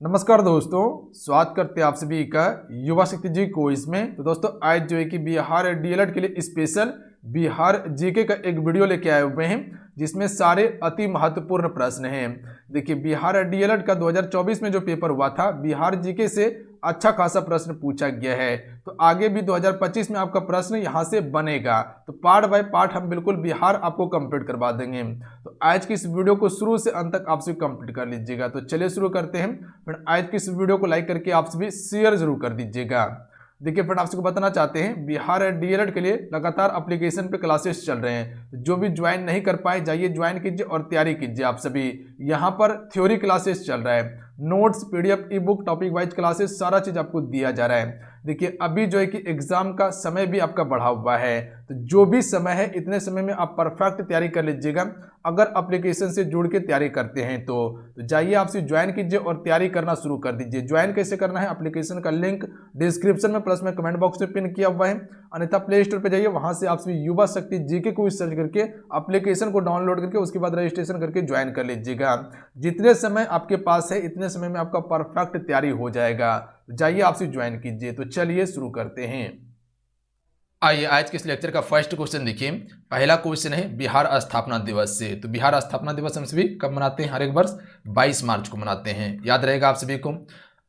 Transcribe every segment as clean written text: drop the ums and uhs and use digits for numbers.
नमस्कार दोस्तों, स्वागत करते हैं आप सभी का युवा शक्ति जी क्विज में। तो दोस्तों आज जो है कि बिहार डीएलएड के लिए स्पेशल बिहार जीके का एक वीडियो लेके आए हुए हैं जिसमें सारे अति महत्वपूर्ण प्रश्न हैं। देखिए बिहार डीएलएड का 2024 में जो पेपर हुआ था बिहार जीके से अच्छा खासा प्रश्न पूछा गया है। तो आगे भी 2025 में आपका प्रश्न यहाँ से बनेगा, तो पार्ट बाय पार्ट हम बिल्कुल बिहार आपको कंप्लीट करवा देंगे। तो आज की इस वीडियो को शुरू से अंत तक आप सभी कंप्लीट कर लीजिएगा। तो चलिए शुरू करते हैं। फ्रेंड आज की इस वीडियो को लाइक करके आप सभी शेयर जरूर कर दीजिएगा। देखिए फ्रेंड, आप सबको बताना चाहते हैं बिहार डीएलएड के लिए लगातार एप्लीकेशन पे क्लासेस चल रहे हैं। जो भी ज्वाइन नहीं कर पाए जाइए ज्वाइन कीजिए और तैयारी कीजिए। आप सभी यहाँ पर थ्योरी क्लासेस चल रहा है, नोट्स पीडीएफ ई बुक टॉपिक वाइज क्लासेस सारा चीज आपको दिया जा रहा है। देखिए अभी जो है कि एग्जाम का समय भी आपका बढ़ा हुआ है, तो जो भी समय है इतने समय में आप परफेक्ट तैयारी कर लीजिएगा। अगर एप्लीकेशन से जुड़ के तैयारी करते हैं तो जाइए आपसे ज्वाइन कीजिए और तैयारी करना शुरू कर दीजिए। ज्वाइन कैसे करना है, एप्लीकेशन का लिंक डिस्क्रिप्शन में प्लस में कमेंट बॉक्स में पिन किया हुआ है। अन्यथा प्ले स्टोर पर जाइए, वहां से आप युवा शक्ति जीके को सर्च करके एप्लीकेशन को डाउनलोड करके उसके बाद रजिस्ट्रेशन करके ज्वाइन कर लीजिएगा। जितने समय आपके पास है इतने समय में आपका परफेक्ट तैयारी हो जाएगा। जाइए आपसे ज्वाइन कीजिए। तो चलिए शुरू करते हैं। आइए आज के इस लेक्चर का फर्स्ट क्वेश्चन देखिए। पहला क्वेश्चन है बिहार स्थापना दिवस से। तो बिहार स्थापना दिवस हम सभी कब मनाते हैं? हर एक वर्ष 22 मार्च को मनाते हैं, याद रहेगा आप सभी को।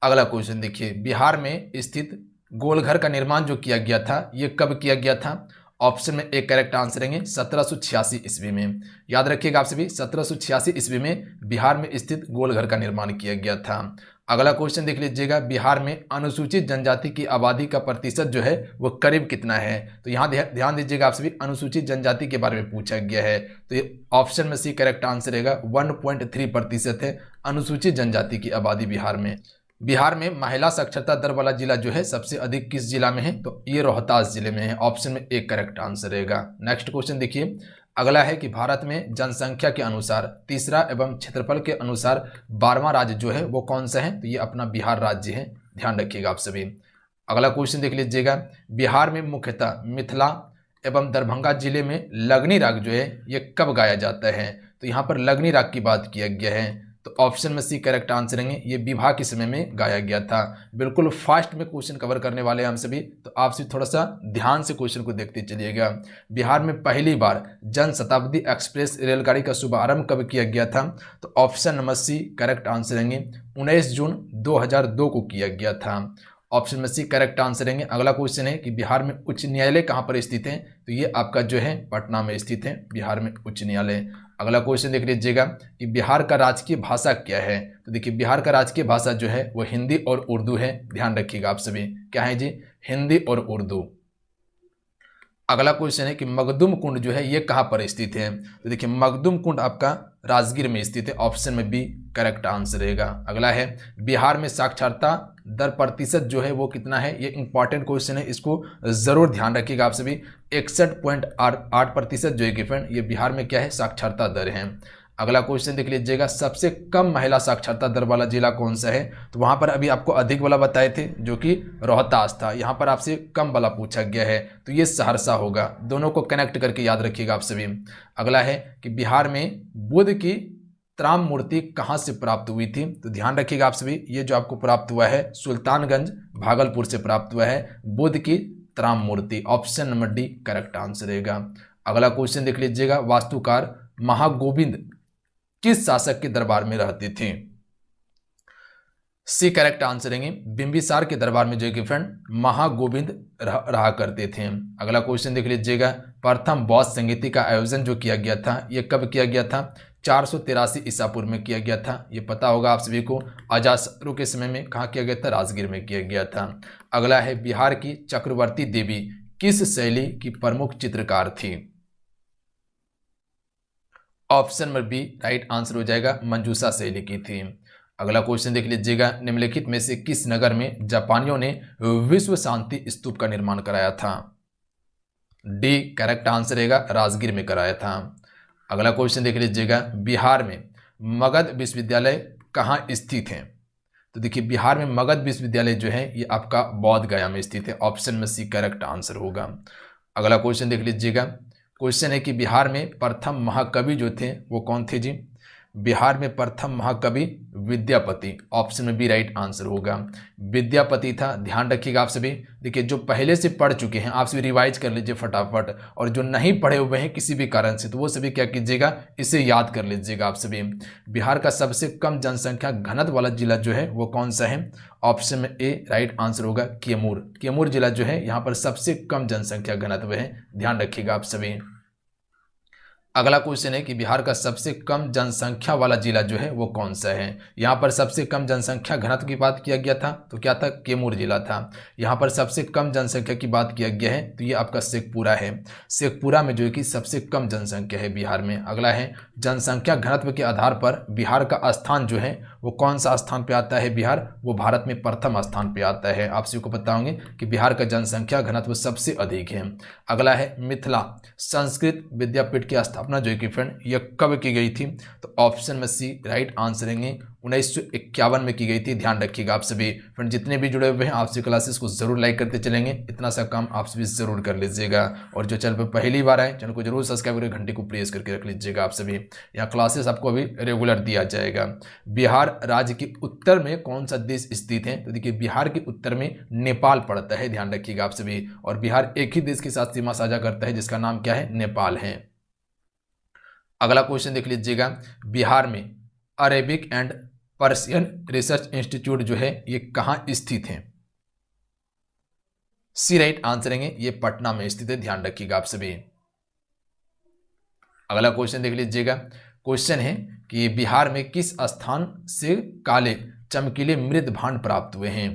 अगला क्वेश्चन देखिए, बिहार में स्थित गोलघर का निर्माण जो किया गया था ये कब किया गया था? ऑप्शन में एक करेक्ट आंसर रहेंगे 1786 ईस्वी में। याद रखिएगा आप सभी, 1786 ईस्वी में बिहार में स्थित गोलघर का निर्माण किया गया था। अगला क्वेश्चन देख लीजिएगा, बिहार में अनुसूचित जनजाति की आबादी का प्रतिशत जो है वो करीब कितना है? तो यहाँ ध्यान दीजिएगा आप सभी, अनुसूचित जनजाति के बारे में पूछा गया है। तो ये ऑप्शन में सी करेक्ट आंसर रहेगा, 1.3% है अनुसूचित जनजाति की आबादी बिहार में। बिहार में महिला साक्षरता दर वाला जिला जो है सबसे अधिक किस जिला में है? तो ये रोहतास जिले में है। ऑप्शन में एक करेक्ट आंसर रहेगा। नेक्स्ट क्वेश्चन देखिए, अगला है कि भारत में जनसंख्या के अनुसार तीसरा एवं क्षेत्रफल के अनुसार 12वां राज्य जो है वो कौन सा है? तो ये अपना बिहार राज्य है, ध्यान रखिएगा आप सभी। अगला क्वेश्चन देख लीजिएगा, बिहार में मुख्यतः मिथिला एवं दरभंगा जिले में लगनी राग जो है ये कब गाया जाता है? तो यहाँ पर लगनी राग की बात किया गया है। तो ऑप्शन में सी करेक्ट आंसर रहेंगे, ये विवाह के समय में गाया गया था। बिल्कुल फास्ट में क्वेश्चन कवर करने वाले हैं हम सभी, तो आप सभी थोड़ा सा ध्यान से क्वेश्चन को देखते चलिएगा। बिहार में पहली बार जन शताब्दी एक्सप्रेस रेलगाड़ी का शुभारंभ कब किया गया था? तो option number C correct answer रहेंगे, 19 जून 2002 को किया गया था। ऑप्शन में सी करेक्ट आंसर रहेंगे। अगला क्वेश्चन है कि बिहार में उच्च न्यायालय कहाँ पर स्थित है? तो ये आपका जो है पटना में स्थित है, बिहार में उच्च न्यायालय। अगला क्वेश्चन देख लीजिएगा कि बिहार का राजकीय भाषा क्या है? तो देखिए बिहार का राजकीय भाषा जो है वो हिंदी और उर्दू है, ध्यान रखिएगा आप सभी। क्या है जी? हिंदी और उर्दू। अगला क्वेश्चन है कि मखदूम कुंड जो है ये कहाँ पर स्थित है? तो देखिए मखदूम कुंड आपका राजगीर में स्थित है, ऑप्शन में बी करेक्ट आंसर रहेगा। अगला है बिहार में साक्षरता दर प्रतिशत जो है वो कितना है? ये इंपॉर्टेंट क्वेश्चन है, इसको जरूर ध्यान रखिएगा आप सभी। 61.8% जो है कि फ्रेंड ये बिहार में क्या है? साक्षरता दर है। अगला क्वेश्चन देख लीजिएगा, सबसे कम महिला साक्षरता दर वाला जिला कौन सा है? तो वहां पर अभी आपको अधिक वाला बताए थे जो कि रोहतास था, यहाँ पर आपसे कम वाला पूछा गया है, तो ये सहरसा होगा। दोनों को कनेक्ट करके याद रखिएगा आप सभी। अगला है कि बिहार में बुद्ध की त्राम मूर्ति कहाँ से प्राप्त हुई थी? तो ध्यान रखिएगा आप सभी, ये जो आपको प्राप्त हुआ है सुल्तानगंज भागलपुर से प्राप्त हुआ है बुद्ध की त्राम मूर्ति। Option number D correct answer रहेगा। अगला क्वेश्चन देख लीजिएगा, वास्तुकार महागोविंद किस शासक के दरबार में रहते थे? सी करेक्ट आंसर रहेंगे, बिंबिसार के दरबार में जो कि फ्रेंड महागोविंद रहा करते थे। अगला क्वेश्चन देख लीजिएगा, प्रथम बौद्ध संगीति का आयोजन जो किया गया था ये कब किया गया था? 483 ईसा पूर्व में किया गया था। ये पता होगा आप सभी को, अजातशत्रु के समय में कहाँ किया गया था? राजगीर में किया गया था। अगला है बिहार की चक्रवर्ती देवी किस शैली की प्रमुख चित्रकार थी? Option number B right answer हो जाएगा, मंजूषा शैली की थी। अगला क्वेश्चन देख लीजिएगा, निम्नलिखित में से किस नगर में जापानियों ने विश्व शांति स्तूप का निर्माण कराया था? डी करेक्ट आंसर रहेगा, राजगीर में कराया था। अगला क्वेश्चन देख लीजिएगा, बिहार में मगध विश्वविद्यालय कहाँ स्थित है? तो देखिए बिहार में मगध विश्वविद्यालय जो है ये आपका बोध गया में स्थित है, ऑप्शन में सी करेक्ट आंसर होगा। अगला क्वेश्चन देख लीजिएगा, क्वेश्चन है कि बिहार में प्रथम महाकवि जो थे वो कौन थे जी? बिहार में प्रथम महाकवि विद्यापति, ऑप्शन में बी राइट आंसर होगा, विद्यापति था। ध्यान रखिएगा आप सभी। देखिए जो पहले से पढ़ चुके हैं आप सभी रिवाइज कर लीजिए फटाफट, और जो नहीं पढ़े हुए हैं किसी भी कारण से तो वो सभी क्या कीजिएगा, इसे याद कर लीजिएगा आप सभी। बिहार का सबसे कम जनसंख्या घनत्व वाला जिला जो है वो कौन सा है, ऑप्शन में ए राइट आंसर होगा, कैमूर। कैमूर जिला जो है यहाँ पर सबसे कम जनसंख्या घनत्व है, ध्यान रखिएगा आप सभी। अगला क्वेश्चन है कि बिहार का सबसे कम जनसंख्या वाला जिला जो है वो कौन सा है। यहाँ पर सबसे कम जनसंख्या घनत्व की बात किया गया था तो क्या था, कैमूर जिला था। यहाँ पर सबसे कम जनसंख्या की बात किया गया है तो ये आपका शेखपुरा है। शेखपुरा में जो है कि सबसे कम जनसंख्या है बिहार में। अगला है जनसंख्या घनत्व के आधार पर बिहार का स्थान जो है वो कौन सा स्थान पे आता है, बिहार वो भारत में प्रथम स्थान पे आता है। आप सभी को पता होंगे कि बिहार का जनसंख्या घनत्व सबसे अधिक है। अगला है मिथिला संस्कृत विद्यापीठ की स्थापना जो है कि फ्रेंड यह कब की गई थी, तो ऑप्शन में सी राइट आंसर है 1951 में की गई थी। ध्यान रखिएगा आप सभी। फ्रेंड जितने भी जुड़े हुए हैं आप सभी क्लासेस को जरूर लाइक करते चलेंगे, इतना सा काम आप सभी जरूर कर लीजिएगा। और जो चैनल पर पहली बार आए चैनल को जरूर सब्सक्राइब करके घंटे को प्रेस करके रख लीजिएगा आप सभी। यहाँ क्लासेस आपको अभी रेगुलर दिया जाएगा। बिहार राज्य के उत्तर में कौन सा देश स्थित है, तो देखिए बिहार के उत्तर में नेपाल पड़ता है, ध्यान रखिएगा आप सभी। और बिहार एक ही देश के साथ सीमा साझा करता है जिसका नाम क्या है, नेपाल है। अगला क्वेश्चन देख लीजिएगा, बिहार में Arabic and Persian research institute जो है ये कहां स्थित है, सी राइट आंसर है, ये पटना में स्थित है, ध्यान रखिएगा आप सभी। अगला क्वेश्चन देख लीजिएगा, क्वेश्चन है कि बिहार में किस स्थान से काले चमकीले मृद भांड प्राप्त हुए हैं।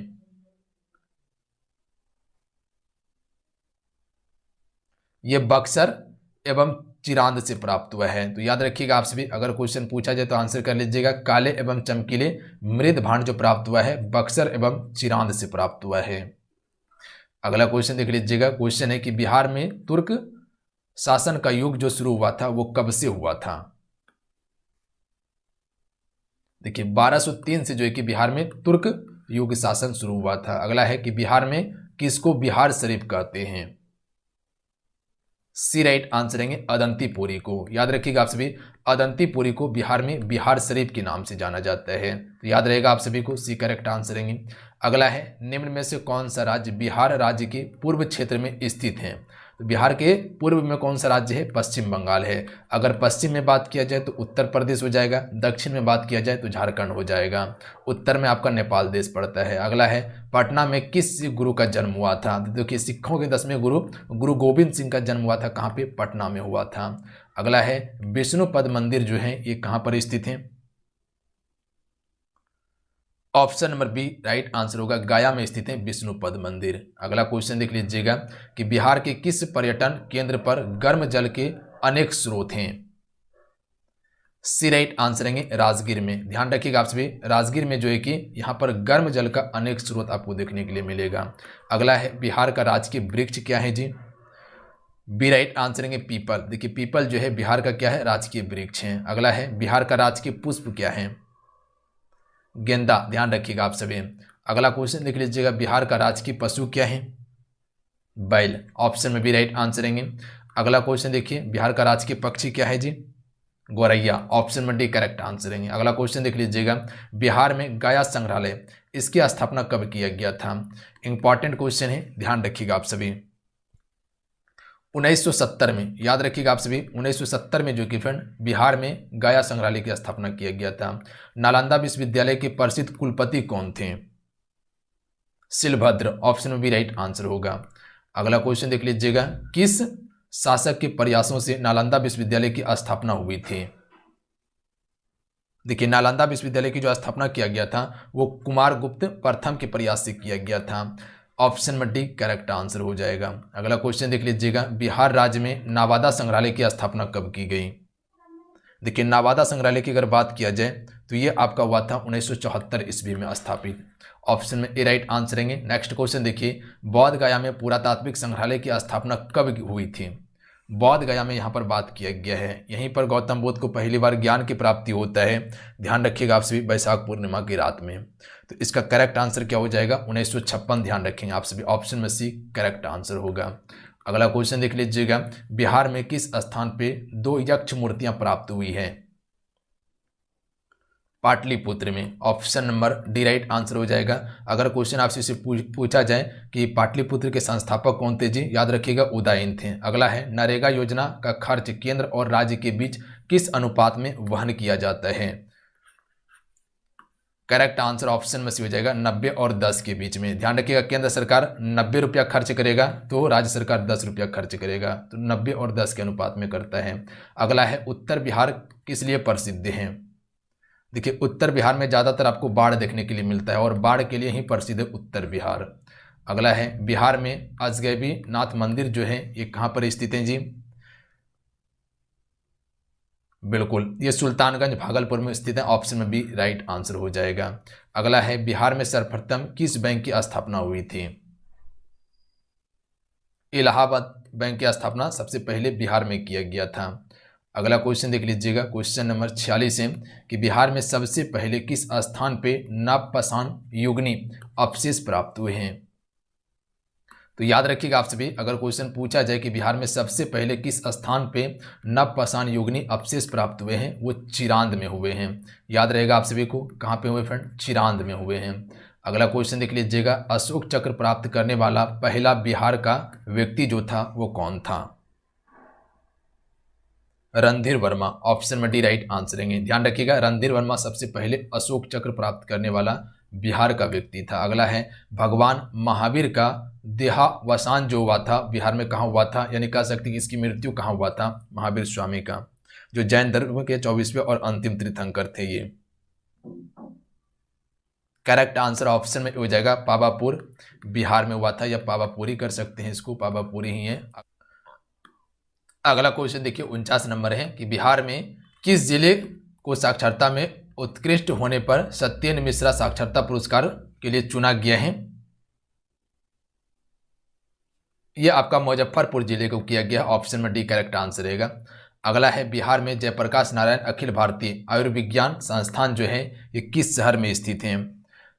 यह बक्सर एवं चिरांद से प्राप्त हुआ है। तो याद रखिएगा आप सभी, अगर क्वेश्चन पूछा जाए तो आंसर कर लीजिएगा, काले एवं चमकीले मृद भांड जो प्राप्त हुआ है बक्सर एवं चिरांद से प्राप्त हुआ है। अगला क्वेश्चन देख लीजिएगा, क्वेश्चन है कि बिहार में तुर्क शासन का युग जो शुरू हुआ था वो कब से हुआ था। देखिए 1203 से जो है कि बिहार में तुर्क युग शासन शुरू हुआ था। अगला है कि बिहार में किसको बिहार शरीफ कहते हैं, सी राइट आंसर है, अदंतीपुरी को। याद रखिएगा आप सभी, अदंतीपुरी को बिहार में बिहार शरीफ के नाम से जाना जाता है, तो याद रहेगा आप सभी को, सी करेक्ट आंसर है। अगला है, निम्न में से कौन सा राज्य बिहार राज्य के पूर्व क्षेत्र में स्थित है, तो बिहार के पूर्व में कौन सा राज्य है, पश्चिम बंगाल है। अगर पश्चिम में बात किया जाए तो उत्तर प्रदेश हो जाएगा, दक्षिण में बात किया जाए तो झारखंड हो जाएगा, उत्तर में आपका नेपाल देश पड़ता है। अगला है, पटना में किस गुरु का जन्म हुआ था, तो देखिए सिखों के 10वें गुरु गुरु गोविंद सिंह का जन्म हुआ था, कहाँ पे, पटना में हुआ था। अगला है, विष्णुपद मंदिर जो है ये कहाँ पर स्थित है, option number B right answer होगा, गया में स्थित है विष्णुपद मंदिर। अगला क्वेश्चन देख लीजिएगा कि बिहार के किस पर्यटन केंद्र पर गर्म जल के अनेक स्रोत हैं, सी राइट आंसर है, राजगीर में। ध्यान रखिएगा आप सभी, राजगीर में जो है कि यहाँ पर गर्म जल का अनेक स्रोत आपको देखने के लिए मिलेगा। अगला है, बिहार का राजकीय वृक्ष क्या है जी, बी राइट आंसर है, पीपल। देखिए पीपल जो है बिहार का क्या है, राजकीय वृक्ष है। अगला है, बिहार का राजकीय पुष्प क्या है, गेंदा। ध्यान रखिएगा आप सभी। अगला क्वेश्चन देख लीजिएगा, बिहार का राजकीय पशु क्या है, बैल। ऑप्शन में भी राइट आंसर है। अगला क्वेश्चन देखिए, बिहार का राजकीय पक्षी क्या है जी, गौरैया। ऑप्शन में डी करेक्ट आंसर है। अगला क्वेश्चन देख लीजिएगा, बिहार में गया संग्रहालय इसकी स्थापना कब किया गया था, इंपॉर्टेंट क्वेश्चन है, ध्यान रखिएगा आप सभी। 1970 में, याद रखिएगा आप सभी, 1970 में जो कि फ्रेंड बिहार में गया संग्रहालय की स्थापना किया गया था। नालंदा विश्वविद्यालय के प्रसिद्ध कुलपति कौन थे, शिलभद्र। ऑप्शन में भी राइट आंसर होगा। अगला क्वेश्चन देख लीजिएगा, किस शासक के प्रयासों से नालंदा विश्वविद्यालय की स्थापना हुई थी। देखिए नालंदा विश्वविद्यालय की जो स्थापना किया गया था वो कुमारगुप्त प्रथम के प्रयास से किया गया था। ऑप्शन में डी करेक्ट आंसर हो जाएगा। अगला क्वेश्चन देख लीजिएगा, बिहार राज्य में नावादा संग्रहालय की स्थापना कब की गई। देखिए नावादा संग्रहालय की अगर बात किया जाए तो ये आपका हुआ था 1974 ईस्वी में स्थापित। ऑप्शन में ए राइट आंसर है। नेक्स्ट क्वेश्चन देखिए, बौद्ध गया में पुरातात्विक संग्रहालय की स्थापना कब हुई थी। बौद्ध गया में यहाँ पर बात किया गया है, यहीं पर गौतम बुद्ध को पहली बार ज्ञान की प्राप्ति होता है। ध्यान रखिएगा आप सभी, वैशाख पूर्णिमा की रात में। तो इसका करेक्ट आंसर क्या हो जाएगा, 1956। ध्यान रखेंगे आप सभी, ऑप्शन में सी करेक्ट आंसर होगा। अगला क्वेश्चन देख लीजिएगा, बिहार में किस स्थान पे 2 यक्ष मूर्तियां प्राप्त हुई है। पाटलिपुत्र में। Option number D right answer हो जाएगा। अगर क्वेश्चन आपसे इसे पूछा जाए कि पाटलिपुत्र के संस्थापक कौन थे जी, याद रखिएगा उदयन थे। अगला है नरेगा योजना का खर्च केंद्र और राज्य के बीच किस अनुपात में वहन किया जाता है। करेक्ट आंसर ऑप्शन में सी हो जाएगा 90 और 10 के बीच में। ध्यान रखिएगा केंद्र सरकार 90 रुपया खर्च करेगा तो राज्य सरकार 10 रुपया खर्च करेगा, तो 90 और 10 के अनुपात में करता है। अगला है उत्तर बिहार किस लिए प्रसिद्ध है। देखिए उत्तर बिहार में ज़्यादातर आपको बाढ़ देखने के लिए मिलता है और बाढ़ के लिए ही प्रसिद्ध है उत्तर बिहार। अगला है बिहार में अजगैबी नाथ मंदिर जो है ये कहाँ पर स्थित है जी, बिल्कुल ये सुल्तानगंज भागलपुर में स्थित है। ऑप्शन में बी राइट आंसर हो जाएगा। अगला है बिहार में सर्वप्रथम किस बैंक की स्थापना हुई थी। इलाहाबाद बैंक की स्थापना सबसे पहले बिहार में किया गया था। अगला क्वेश्चन देख लीजिएगा, क्वेश्चन नंबर 46 है कि बिहार में सबसे पहले किस स्थान पे नवपाषाण युगनी अवशेष प्राप्त हुए हैं। तो याद रखिएगा आप सभी, अगर क्वेश्चन पूछा जाए कि बिहार में सबसे पहले किस स्थान पे नवपाषाण युगनी अवशेष प्राप्त हुए हैं, वो चिरांद में हुए हैं। याद रहेगा आप सभी को, कहाँ पे हुए फ्रेंड, चिरांद में हुए हैं। अगला क्वेश्चन देख लीजिएगा, अशोक चक्र प्राप्त करने वाला पहला बिहार का व्यक्ति जो था वो कौन था। रणधीर वर्मा। ऑप्शन में डी राइट आंसर है। ध्यान रखिएगा रणधीर वर्मा सबसे पहले अशोक चक्र प्राप्त करने वाला बिहार का व्यक्ति था। अगला है भगवान महावीर का देहावसान जो हुआ था बिहार में कहाँ हुआ था, यानी कह सकते हैं कि इसकी मृत्यु कहाँ हुआ था, महावीर स्वामी का, जो जैन धर्म के 24वें और अंतिम तीर्थंकर थे ये। करेक्ट आंसर ऑप्शन में हो जाएगा पावापुर, बिहार में हुआ था, या पावापुरी कर सकते हैं इसको, पावापुरी ही है। अगला क्वेश्चन देखिए 49 नंबर है कि बिहार में किस जिले को साक्षरता में उत्कृष्ट होने पर सत्येंद्र मिश्रा साक्षरता पुरस्कार के लिए चुना गया है। यह आपका मुजफ्फरपुर जिले को किया गया। ऑप्शन में डी करेक्ट आंसर रहेगा। अगला है बिहार में जयप्रकाश नारायण अखिल भारतीय आयुर्विज्ञान संस्थान जो है ये किस शहर में स्थित है।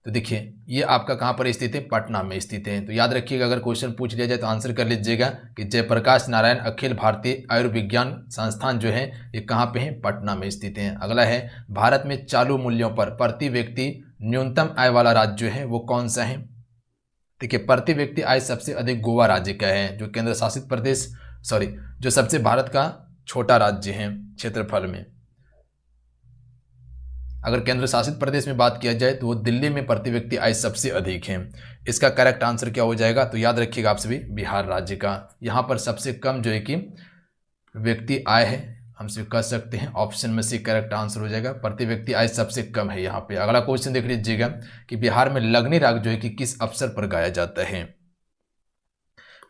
तो देखिए ये आपका कहाँ पर स्थित है, पटना में स्थित है। तो याद रखिएगा अगर क्वेश्चन पूछ लिया जाए तो आंसर कर लीजिएगा कि जयप्रकाश नारायण अखिल भारतीय आयुर्विज्ञान संस्थान जो है ये कहाँ पे है, पटना में स्थित है। अगला है भारत में चालू मूल्यों पर प्रति व्यक्ति न्यूनतम आय वाला राज्य जो है वो कौन सा है। देखिए प्रति व्यक्ति आय सबसे अधिक गोवा राज्य का है, जो केंद्र शासित प्रदेश जो सबसे भारत का छोटा राज्य है क्षेत्रफल में। अगर केंद्र शासित प्रदेश में बात किया जाए तो वो दिल्ली में प्रति व्यक्ति आय सबसे अधिक है। इसका करेक्ट आंसर क्या हो जाएगा, तो याद रखिएगा आप सभी बिहार राज्य का। यहाँ पर सबसे कम जो है कि व्यक्ति आय है, हम सिर्फ कह सकते हैं ऑप्शन में से करेक्ट आंसर हो जाएगा, प्रति व्यक्ति आय सबसे कम है यहाँ पे। अगला क्वेश्चन देख लीजिएगा कि बिहार में लगनी राग जो है कि किस अवसर पर गाया जाता है।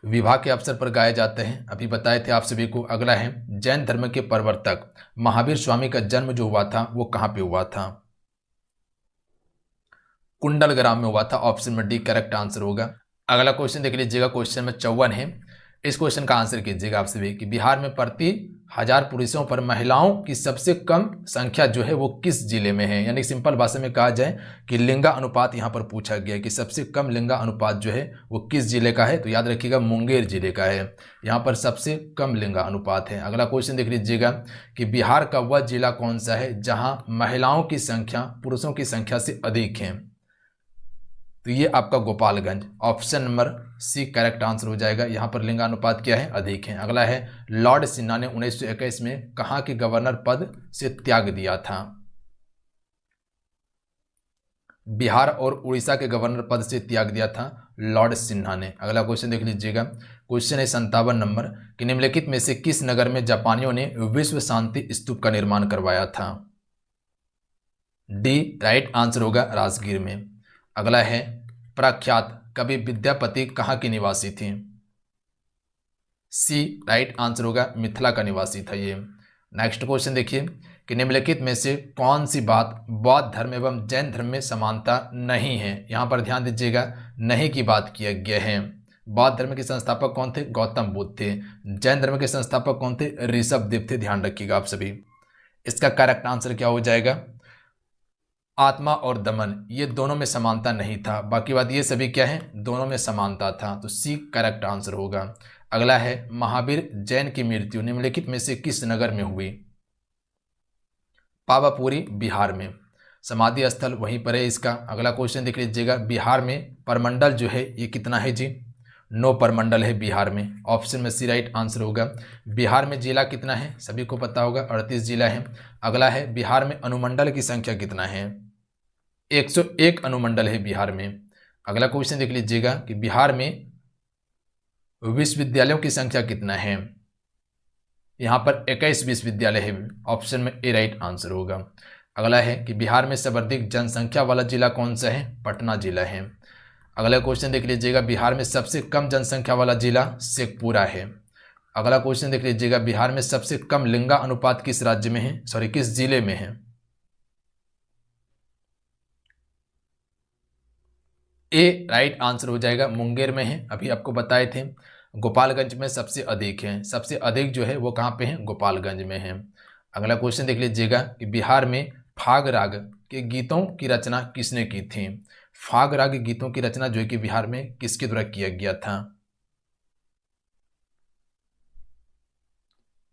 विवाह के अवसर पर गाए जाते हैं, अभी बताए थे आप सभी को। अगला है जैन धर्म के प्रवर्तक महावीर स्वामी का जन्म जो हुआ था वो कहाँ पे हुआ था। कुंडलग्राम में हुआ था। ऑप्शन में डी करेक्ट आंसर होगा। अगला क्वेश्चन देख लीजिएगा, क्वेश्चन में 54 है। इस क्वेश्चन का आंसर कीजिएगा आप सभी कि बिहार में प्रति 1000 पुरुषों पर महिलाओं की सबसे कम संख्या जो है वो किस जिले में है। यानी सिंपल भाषा में कहा जाए कि लिंगा अनुपात यहाँ पर पूछा गया कि सबसे कम लिंगा अनुपात जो है वो किस जिले का है। तो याद रखिएगा मुंगेर जिले का है, यहाँ पर सबसे कम लिंगा अनुपात है। अगला क्वेश्चन देख लीजिएगा कि बिहार का वह जिला कौन सा है जहाँ महिलाओं की संख्या पुरुषों की संख्या से अधिक है। तो ये आपका Gopalganj. Option number C correct answer हो जाएगा। यहाँ पर लिंगानुपात क्या है, अधिक है। अगला है लॉर्ड सिन्हा ने 1921 में कहाँ के गवर्नर पद से त्याग दिया था। बिहार और उड़ीसा के गवर्नर पद से त्याग दिया था लॉर्ड सिन्हा ने। अगला क्वेश्चन देख लीजिएगा, क्वेश्चन है 57 नंबर कि निम्नलिखित में से किस नगर में जापानियों ने विश्व शांति स्तूप का निर्माण करवाया था। डी राइट आंसर होगा, राजगीर में। अगला है प्रख्यात कवि विद्यापति कहाँ की निवासी थी। सी राइट आंसर होगा, मिथिला का निवासी था ये। नेक्स्ट क्वेश्चन देखिए कि निम्नलिखित में से कौन सी बात बौद्ध धर्म एवं जैन धर्म में समानता नहीं है। यहाँ पर ध्यान दीजिएगा, नहीं की बात किया गया है। बौद्ध धर्म के संस्थापक कौन थे, गौतम बुद्ध थे। जैन धर्म के संस्थापक कौन थे, ऋषभदेव थे। ध्यान रखिएगा आप सभी। इसका करेक्ट आंसर क्या हो जाएगा, आत्मा और दमन, ये दोनों में समानता नहीं था। बाकी बात ये सभी क्या है, दोनों में समानता था। तो सी करेक्ट आंसर होगा। अगला है महावीर जैन की मृत्यु निम्नलिखित में से किस नगर में हुई। पावापुरी बिहार में। समाधि स्थल वहीं पर है इसका। अगला क्वेश्चन देख लीजिएगा, बिहार में परमंडल जो है ये कितना है जी? 9 परमंडल है बिहार में। ऑप्शन में सी राइट आंसर होगा। बिहार में जिला कितना है? सभी को पता होगा, 38 जिला है। अगला है, बिहार में अनुमंडल की संख्या कितना है? 101 अनुमंडल है बिहार में। अगला क्वेश्चन देख लीजिएगा कि बिहार में विश्वविद्यालयों की संख्या कितना है? यहाँ पर 21 विश्वविद्यालय है। ऑप्शन में ए राइट आंसर होगा। अगला है कि बिहार में सर्वाधिक जनसंख्या वाला जिला कौन सा है? पटना जिला है। अगला क्वेश्चन देख लीजिएगा, बिहार में सबसे कम जनसंख्या वाला जिला शेखपुरा है। अगला क्वेश्चन देख लीजिएगा, बिहार में सबसे कम लिंगा अनुपात किस राज्य में है? किस जिले में है? ए राइट आंसर हो जाएगा, मुंगेर में है। अभी आपको बताए थे। गोपालगंज में सबसे अधिक है। सबसे अधिक जो है वो कहाँ पे है? गोपालगंज में है। अगला क्वेश्चन देख लीजिएगा कि बिहार में फाग राग के गीतों की रचना किसने की थी? फाग राग गीतों की रचना जो है कि बिहार में किसके द्वारा किया गया था?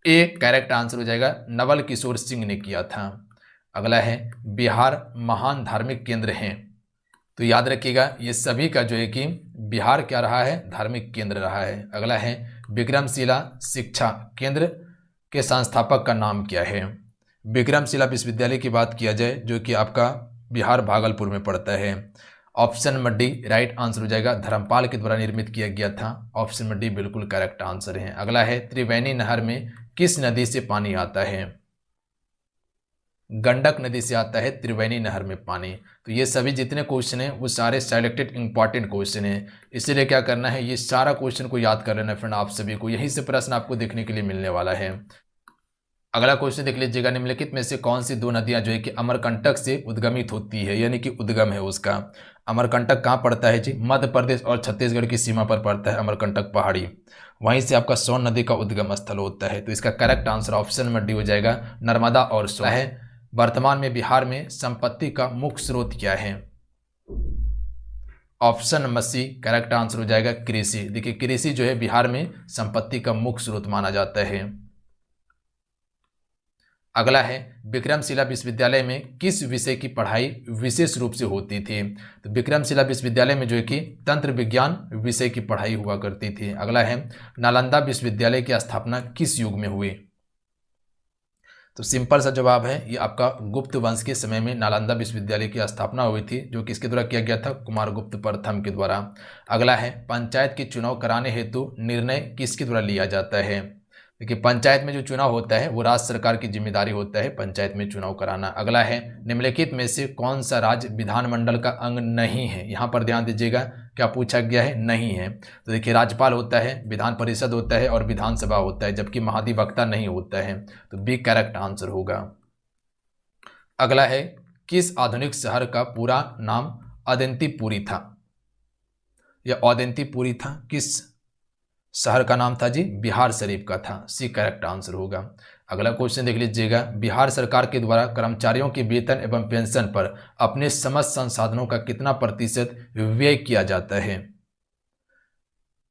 ए करेक्ट आंसर हो जाएगा, नवल किशोर सिंह ने किया था। अगला है, बिहार महान धार्मिक केंद्र है। तो याद रखिएगा ये सभी का जो है कि बिहार क्या रहा है? धार्मिक केंद्र रहा है। अगला है, विक्रमशिला शिक्षा केंद्र के संस्थापक का नाम क्या है? विक्रमशिला विश्वविद्यालय की बात किया जाए जो कि आपका बिहार भागलपुर में पड़ता है। ऑप्शन में डी राइट आंसर हो जाएगा, धर्मपाल के द्वारा निर्मित किया गया था। ऑप्शन में डी बिल्कुल करेक्ट आंसर है। अगला है, त्रिवेणी नहर में किस नदी से पानी आता है? गंडक नदी से आता है त्रिवेणी नहर में पानी। तो ये सभी जितने क्वेश्चन हैं वो सारे सेलेक्टेड इंपॉर्टेंट क्वेश्चन हैं, इसीलिए क्या करना है, ये सारा क्वेश्चन को याद कर लेना फ्रेंड। आप सभी को यहीं से प्रश्न आपको देखने के लिए मिलने वाला है। अगला क्वेश्चन देख लीजिएगा, निम्नलिखित में से कौन सी 2 नदियां जो है कि अमरकंटक से उद्गमित होती है, यानी कि उद्गम है उसका। अमरकंटक कहाँ पड़ता है जी? मध्य प्रदेश और छत्तीसगढ़ की सीमा पर पड़ता है अमरकंटक पहाड़ी। वहीं से आपका सोन नदी का उद्गम स्थल होता है। तो इसका करेक्ट आंसर ऑप्शन में डी हो जाएगा, नर्मदा और सोन है। वर्तमान में बिहार में संपत्ति का मुख्य स्रोत क्या है? ऑप्शन में सी करेक्ट आंसर हो जाएगा, कृषि। देखिए कृषि जो है बिहार में संपत्ति का मुख्य स्रोत माना जाता है। अगला है, विक्रमशिला विश्वविद्यालय में किस विषय की पढ़ाई विशेष रूप से होती थी? तो विक्रमशिला विश्वविद्यालय में जो है कि तंत्र विज्ञान विषय की पढ़ाई हुआ करती थी। अगला है, नालंदा विश्वविद्यालय की स्थापना किस युग में हुई? तो सिंपल सा जवाब है, ये आपका गुप्त वंश के समय में नालंदा विश्वविद्यालय की स्थापना हुई थी, जो किसके द्वारा किया गया था? कुमारगुप्त प्रथम के द्वारा। अगला है, पंचायत के चुनाव कराने हेतु निर्णय किसके द्वारा लिया जाता है? देखिए पंचायत में जो चुनाव होता है वो राज्य सरकार की जिम्मेदारी होता है पंचायत में चुनाव कराना। अगला है, निम्नलिखित में से कौन सा राज्य विधानमंडल का अंग नहीं है? यहाँ पर ध्यान दीजिएगा, क्या पूछा गया है? नहीं है। तो देखिए राज्यपाल होता है, विधान परिषद होता है और विधानसभा होता है, जबकि महाधिवक्ता नहीं होता है। तो बी करेक्ट आंसर होगा। अगला है, किस आधुनिक शहर का पूरा नाम अदेंतीपुरी था? यह अदेंतीपुरी था, किस शहर का नाम था जी? बिहार शरीफ का था। सी करेक्ट आंसर होगा। अगला क्वेश्चन देख लीजिएगा, बिहार सरकार के द्वारा कर्मचारियों के वेतन एवं पेंशन पर अपने समस्त संसाधनों का कितना प्रतिशत व्यय किया जाता है?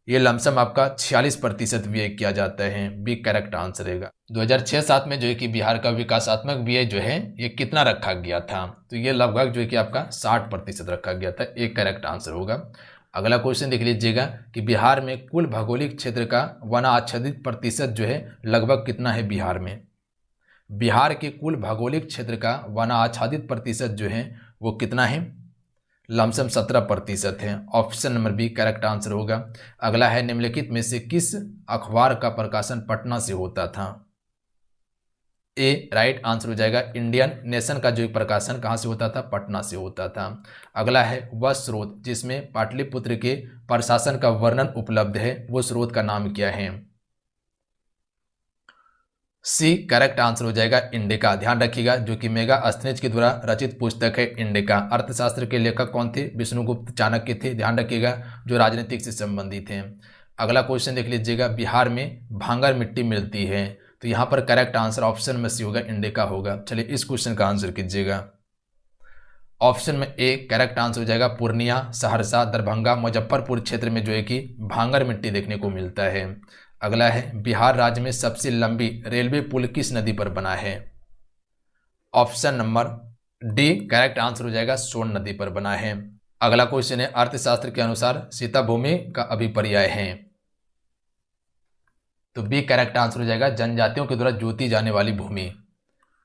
ये लमसम आपका 46% व्यय किया जाता है। बी करेक्ट आंसर रहेगा। 2006-07 में जो है कि बिहार का विकासात्मक व्यय जो है ये कितना रखा गया था? तो ये लगभग जो है कि आपका 60% रखा गया था। एक करेक्ट आंसर होगा। अगला क्वेश्चन देख लीजिएगा कि बिहार में कुल भौगोलिक क्षेत्र का वनाच्छादित प्रतिशत जो है लगभग कितना है बिहार में? बिहार के कुल भौगोलिक क्षेत्र का वनाच्छादित प्रतिशत जो है वो कितना है? लमसम 17% है। Option number B correct answer होगा। अगला है, निम्नलिखित में से किस अखबार का प्रकाशन पटना से होता था? ए राइट आंसर हो जाएगा, इंडियन नेशन का जो प्रकाशन कहाँ से होता था? पटना से होता था। अगला है, वह स्रोत जिसमें पाटलिपुत्र के प्रशासन का वर्णन उपलब्ध है, वो स्रोत का नाम क्या है? सी करेक्ट आंसर हो जाएगा, इंडिका। ध्यान रखिएगा, जो कि मेगास्थनीज के द्वारा रचित पुस्तक है इंडिका। अर्थशास्त्र के लेखक कौन थे? विष्णुगुप्त चाणक्य थे। ध्यान रखिएगा, जो राजनीतिक से संबंधित हैं। अगला क्वेश्चन देख लीजिएगा, बिहार में भांगर मिट्टी मिलती है, तो यहाँ पर करेक्ट आंसर ऑप्शन में सी होगा, इंडिका होगा। चलिए इस क्वेश्चन का आंसर कीजिएगा। ऑप्शन में ए करेक्ट आंसर हो जाएगा, पूर्णिया, सहरसा, दरभंगा, मुजफ्फरपुर क्षेत्र में जो है कि भांगर मिट्टी देखने को मिलता है। अगला है, बिहार राज्य में सबसे लंबी रेलवे पुल किस नदी पर बना है? Option number D correct answer हो जाएगा, सोन नदी पर बना है। अगला क्वेश्चन है, अर्थशास्त्र के अनुसार सीता भूमि का अभिपर्याय है। तो बी करेक्ट आंसर हो जाएगा, जनजातियों के द्वारा जोती जाने वाली भूमि।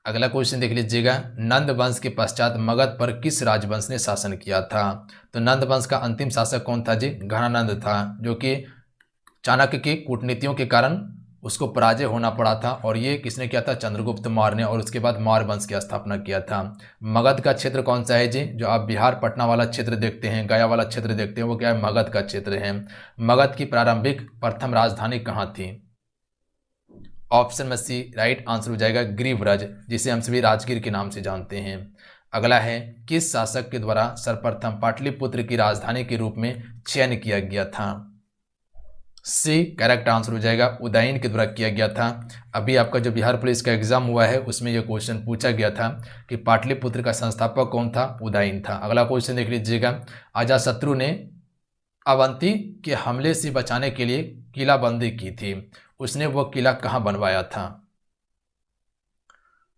अगला क्वेश्चन देख लीजिएगा, नंद वंश के पश्चात मगध पर किस राजवंश ने शासन किया था? तो नंद वंश का अंतिम शासक कौन था जी? घनानंद था, जो कि चाणक्य की कूटनीतियों के कारण उसको पराजय होना पड़ा था। और ये किसने किया था? चंद्रगुप्त मौर्य ने। और उसके बाद मौर्य वंश की स्थापना किया था। मगध का क्षेत्र कौन सा है जी? जो आप बिहार पटना वाला क्षेत्र देखते हैं, गया वाला क्षेत्र देखते हैं, वो क्या है? मगध का क्षेत्र है। मगध की प्रारंभिक प्रथम राजधानी कहाँ थी? ऑप्शन में सी राइट आंसर हो जाएगा, गिरिव्रज, जिसे हम सभी राजगीर के नाम से जानते हैं। अगला है, किस शासक के द्वारा सर्वप्रथम पाटलिपुत्र की राजधानी के रूप में चयन किया गया था? सी करेक्ट आंसर हो जाएगा, उदयन के द्वारा किया गया था। अभी आपका जो बिहार पुलिस का एग्जाम हुआ है उसमें यह क्वेश्चन पूछा गया था कि पाटलिपुत्र का संस्थापक कौन था? उदयन था। अगला क्वेश्चन देख लीजिएगा, अजातशत्रु ने अवंती के हमले से बचाने के लिए किलाबंदी की थी, उसने वह किला कहां बनवाया था?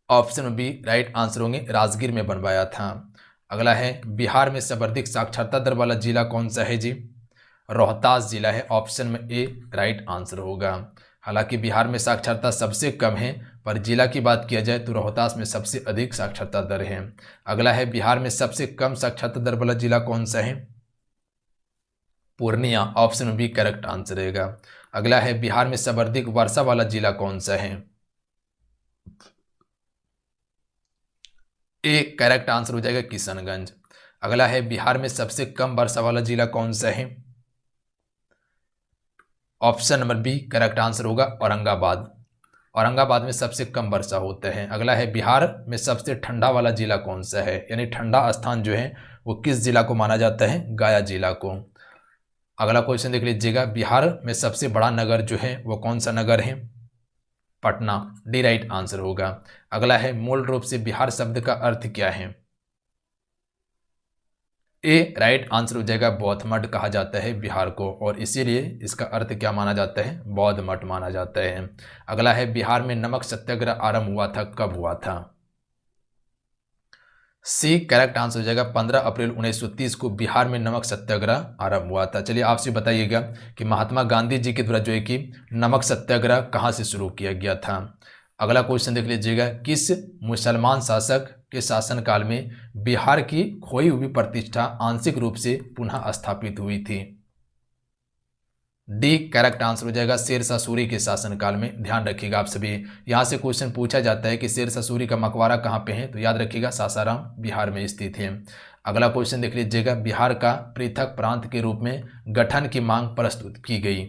ऑप्शन बी राइट आंसर होंगे, राजगीर में बनवाया था। अगला है, बिहार में सर्वाधिक साक्षरता दर वाला जिला कौन सा है जी? रोहतास जिला है। ऑप्शन में ए राइट आंसर होगा। हालांकि बिहार में साक्षरता सबसे कम है, पर जिला की बात किया जाए तो रोहतास में सबसे अधिक साक्षरता दर है। अगला है, बिहार में सबसे कम साक्षरता दर वाला जिला कौन सा है? Purnia. Option B correct answer रहेगा। अगला है, बिहार में सर्वाधिक वर्षा वाला जिला कौन सा है? ए करेक्ट आंसर हो जाएगा, किशनगंज। अगला है, बिहार में सबसे कम वर्षा वाला जिला कौन सा है? Option number B correct answer होगा, औरंगाबाद। औरंगाबाद में सबसे कम वर्षा होता है। अगला है, बिहार में सबसे ठंडा वाला जिला कौन सा है? यानी ठंडा स्थान जो है वो किस जिला को माना जाता है? गया जिला को। अगला क्वेश्चन देख लीजिएगा, बिहार में सबसे बड़ा नगर जो है वो कौन सा नगर है? पटना। डी राइट आंसर होगा। अगला है, मूल रूप से बिहार शब्द का अर्थ क्या है? ए राइट आंसर हो जाएगा, बौद्ध मठ कहा जाता है बिहार को, और इसीलिए इसका अर्थ क्या माना जाता है? बौद्ध मठ माना जाता है। अगला है, बिहार में नमक सत्याग्रह आरंभ हुआ था, कब हुआ था? सी करेक्ट आंसर हो जाएगा, 15 अप्रैल 1930 को बिहार में नमक सत्याग्रह आरंभ हुआ था। चलिए आपसे बताइएगा कि महात्मा गांधी जी के द्वारा जो है कि नमक सत्याग्रह कहाँ से शुरू किया गया था? अगला क्वेश्चन देख लीजिएगा, किस मुसलमान शासक के शासनकाल में बिहार की खोई हुई प्रतिष्ठा आंशिक रूप से पुनः स्थापित हुई थी? डी करेक्ट आंसर हो जाएगा, शेरशाह सूरी के शासनकाल में। ध्यान रखिएगा आप सभी, यहाँ से क्वेश्चन पूछा जाता है कि शेरशाह सूरी का मकबरा कहाँ पे है, तो याद रखिएगा सासाराम बिहार में स्थित है। अगला क्वेश्चन देख लीजिएगा, बिहार का पृथक प्रांत के रूप में गठन की मांग प्रस्तुत की गई?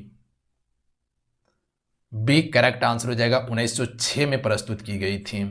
बी करेक्ट आंसर हो जाएगा, 1906 में प्रस्तुत की गई थी।